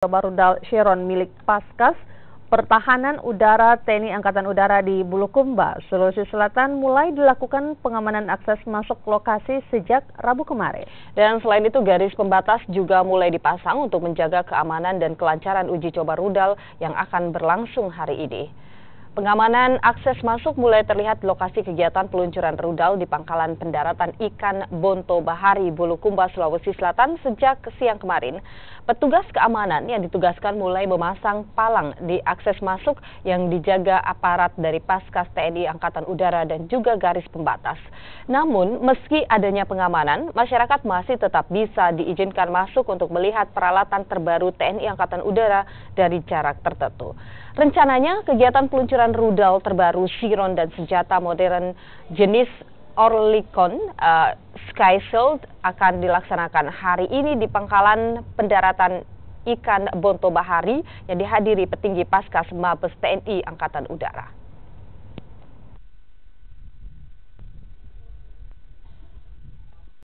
Coba rudal Chiron milik Paskas Pertahanan Udara TNI Angkatan Udara di Bulukumba, Sulawesi Selatan mulai dilakukan pengamanan akses masuk lokasi sejak Rabu kemarin. Dan selain itu garis pembatas juga mulai dipasang untuk menjaga keamanan dan kelancaran uji coba rudal yang akan berlangsung hari ini. Pengamanan akses masuk mulai terlihat di lokasi kegiatan peluncuran rudal di Pangkalan Pendaratan Ikan Bonto Bahari, Bulukumba, Sulawesi Selatan sejak siang kemarin. Petugas keamanan yang ditugaskan mulai memasang palang di akses masuk yang dijaga aparat dari Paskas TNI Angkatan Udara dan juga garis pembatas. Namun, meski adanya pengamanan, masyarakat masih tetap bisa diizinkan masuk untuk melihat peralatan terbaru TNI Angkatan Udara dari jarak tertentu. Rencananya, kegiatan peluncuran rudal terbaru Chiron dan senjata modern jenis Oerlikon Sky Shield akan dilaksanakan hari ini di Pangkalan Pendaratan Ikan Bonto Bahari yang dihadiri petinggi Paskas Mabes TNI Angkatan Udara.